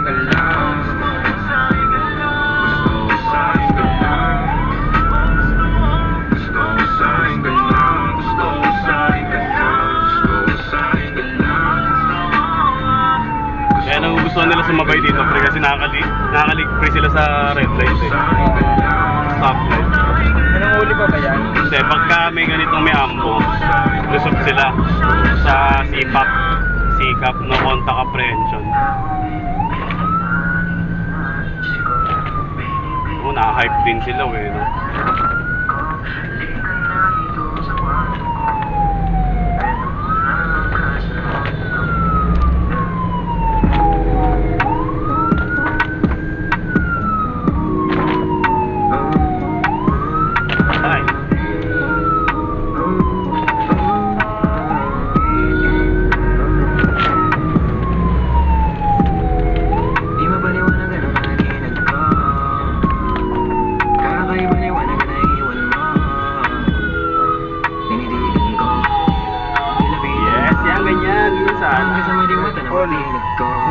ka lang. Gusto ko sa'yo ka lang. Gusto ko sa'yo ka lang. Gusto ko sa'yo ka lang. Gusto ko sa'yo ka lang. Kaya nagugustuhan nila sumabay dito pre kasi nakakalig-free sila sa red light eh. Stop light. Anong huli pa ba yan? Kasi pagka may ganitong may ambo, lusot sila sa sikap no contact apprehension. Na-hype din sila eh, no?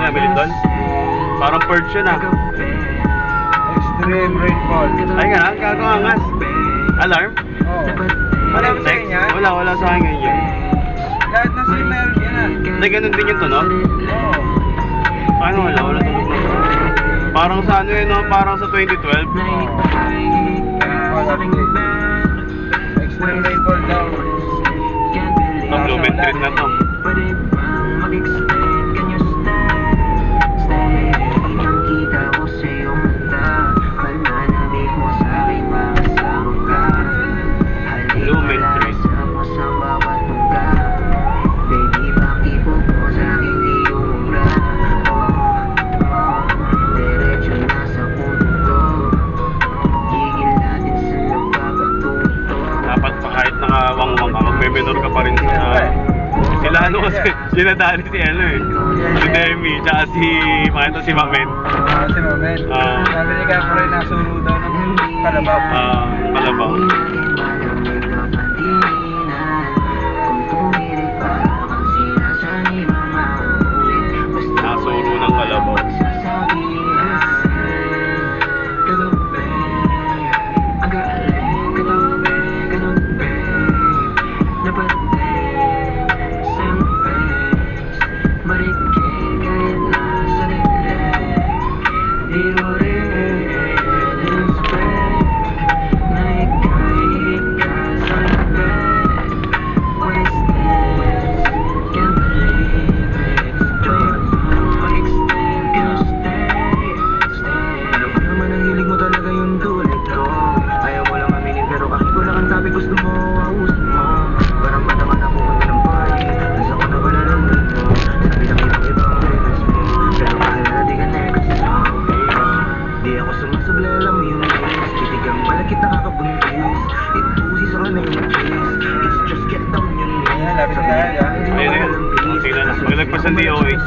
Nabilit doon? Parang purge yun ah. Extreme rainfall. Ay nga, kakaangas. Alarm? Oo. Wala Alam sa text? kanya? Wala sa akin ganyan. Lahat na sila meron yan ah. Hindi, ganun din yung tunog? Oo. Paano wala tunog na. Parang sa ano yun, no? Parang sa 2012. Extreme rainfall daw. Supplementary na to. Wangwang ka, magme-menor ka pa rin sa... Sila ano kasi, sinadali si ano eh. Si Demi, tsaka si Mamen. Si Mamen. Sabi ni Kako rin nasuro daw ng kalabaw. Kalabaw. Nasuro ng kalabaw. Nagpas ang DOH.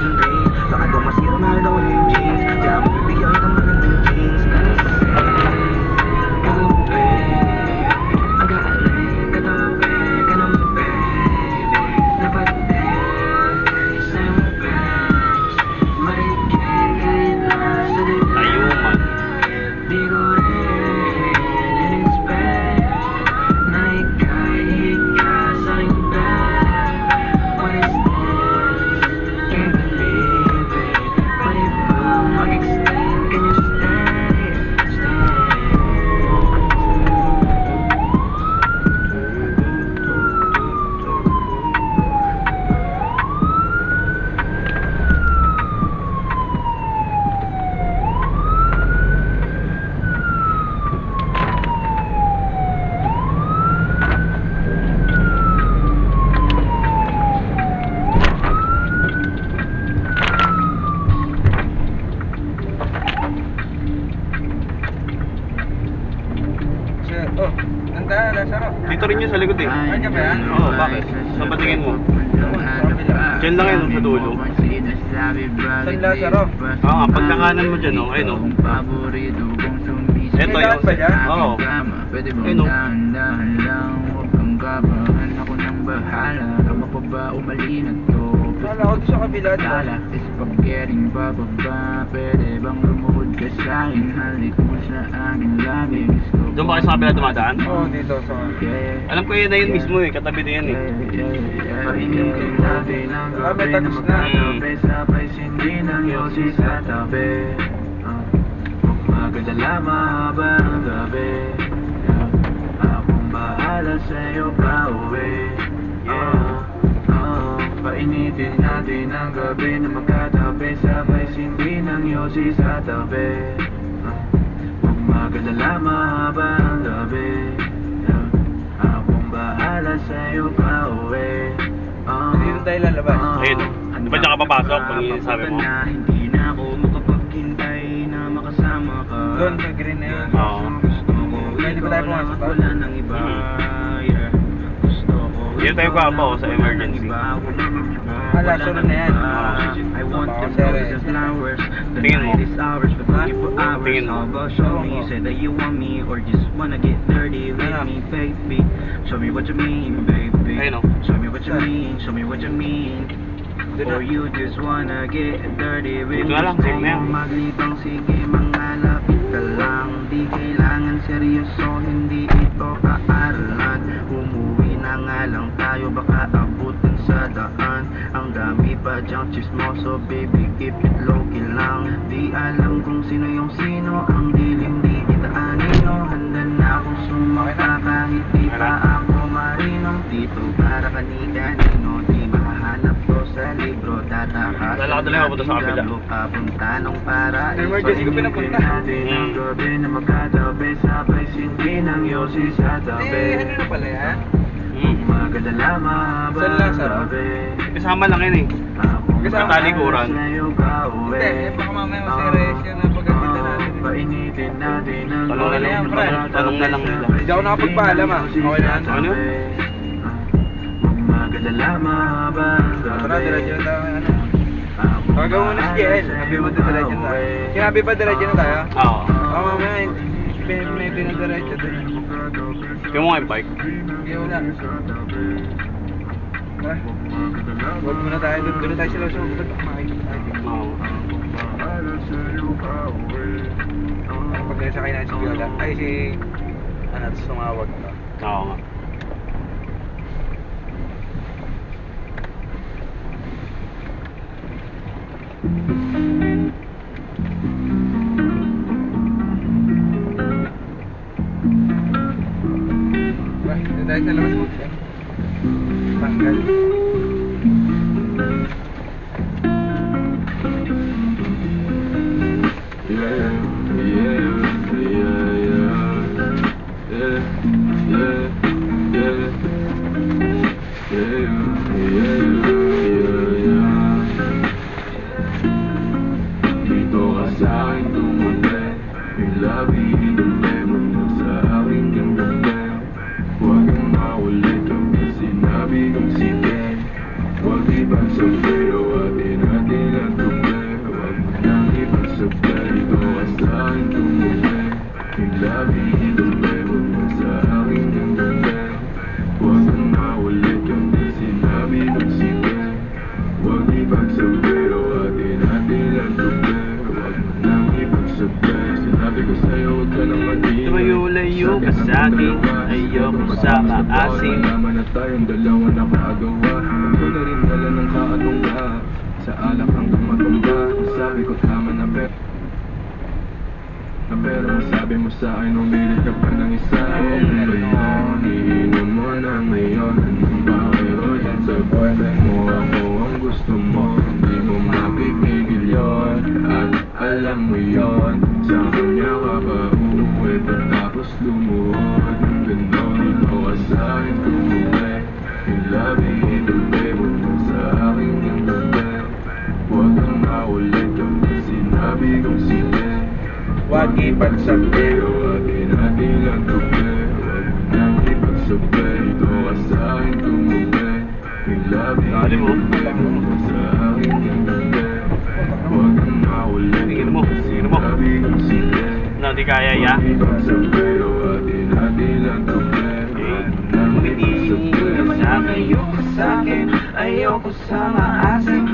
Dito rin yun sa likod eh. Ay, ka ba yan? Oo, bakit? Saan ba tingin mo? Diyan lang yun sa dulo. San Lazaro? Oo, pagkakanan mo dyan, oh, ayun oh. Ito yung... ba dyan? Oo. Ayun oh. bahala. Tama pa ba umali na to? Wala ako doon sa kabila. Lala is pagkering bababa. Pwede bang lumuhod ka sa'kin? Halik mo sa aking labi. Gusto Doon ba kayo sa kabila dumadaan? Oo, dito sa... Alam ko yun na yun mismo eh, katabi na yan eh. Painitin natin ang Ah, may gabi na tagos na. magkatabi-sabay sindi ng yosi sa tabi. Huwag magadala mahaba ang gabi. Akong bahala sa'yo pauwi. Painitin natin ang gabi na magkatabi-sabay sindi ng yosi sa tabi. Huwag magadala mahaba ang gabi. Akong bahala sa'yo pauwi. Dito tayo lalabas. Ayun, di ba dyan ka papasok pag sabi mo? Hindi na ako makapaghintay na makasama ka. Doon, sa green na yun. Oo. Gusto ko Hindi ba tayo pumasok pa? wala nang iba. Yeah. Gusto ko Dito tayo gwapo sa emergency. Hala, sunod na yan. I want the Sir, roses and flowers. The Tingin mo. night is ours, but looking for hours. Tingin mo. How about show me? You said that you want me or just wanna get dirty with Ano? me, baby. Show me what you mean, baby. Ayun, oh. Show me what you mean, show me what you mean. Doon na. Or you just wanna get dirty with Ito me. na lang, safe na yan. Maglibang, sige, mga lapit ka lang. Di kailangan seryoso, hindi ito kaaralan. Umuwi na nga lang tayo, baka abutin sa daan. Ang dami pa dyang chismoso, baby, keep it low-key lang. Di alam kung sino yung sino, ang dilim di kita anino. Handa na akong sumaka kahit di pa ako marinong. Dito para kani-kanino, di mahanap ko sa libro. Tataka Lalakad na lang ako punta sa kabila. papunta ng paraiso. Emergency ko pinapunta. Natin ang gabi na magkatabi, sabay sindi ng yosi sa Eh, tabi. ano na pala yan? Magadala mahaba Saan lang, ang sir? gabi. Kasama lang yun eh. Akong Kasama. Katalikuran. sa'yo pauwi. Hindi, eh, baka mamaya maserious yan na pagkakita natin. Painitin natin ang Tanong na lang, gabi tanong na lang nila. Hindi ako nakapagpaalam, ah. Okay na yan. Ano? Huwag magadala mahaba ang gabi. Tara, diretso na tayo. Ano? Akong Tawagin mo na si JL. Sabi mo din diretso na tayo. Sinabi pa diretso na tayo? Oo. Oo, mamaya. May pinadiretso din. Yung mga bike. Hindi wala. Tara. Huwag muna tayo. Doon na tayo sila sa bukod. Makikita tayo. Oo. Pag nasakay na si Viola. Ay, si... Ano, tapos tumawag na. Oo nga. Ba, doon tayo sa labas mo. Tanggal. Dito ka sa'kin tumuli, yung labi dumi mo na sa aking ganda. Huwag kang maulit ang sinabi kong sige. Huwag ipagsabi o atin natin ang tubi. Huwag mo nang ipagsabi, dito ka sa'kin tumuli, yung labi dumi mo na sa aking ganda. Huwag kang maulit ang sinabi kong sige. Huwag ipagsabi o atin natin ang tubi. Huwag mo nang ipagsabi, sinabi ko sa'yo huwag ka nang maging Tumayo-layo ka sa'kin, ayoko sa maasim. Naman na tayong dalawa nakagawa. Huwag ko na rin dala ng kaatungga. Sa alak hanggang matumba. Sabi ko tama na pero sabi mo sa akin umilit ka pa ng isa. Ngayon, iinom mo na ngayon. Anong bakiro yan sa boyfriend mo? Ako ang gusto mo, hindi mo mapipigil yun. At alam mo yun, sa kanya ka ba uuwi pagtapos lumuhod? Ang ganda nito ka sa akin tumuwi. Yung labi ituloy mo na sa aking ganda. Huwag kang maulit ang sinabi kong sige. Huwag ipagsabi. Pero atin natin lang tubi. Huwag mo nang ipagsabi. Ito ka sa akin tumubi. Yung labi Dali mo. mo sa aking ganda. Huwag kang maulit Tingin mo, tingin mo. sinabi kong sige. Na, di kaya ya. Huwag ipagsabi. O atin natin lang tubi. Huwag mo nang ipagsabi. Sa'kin yung sa'kin. Ayoko sa maasim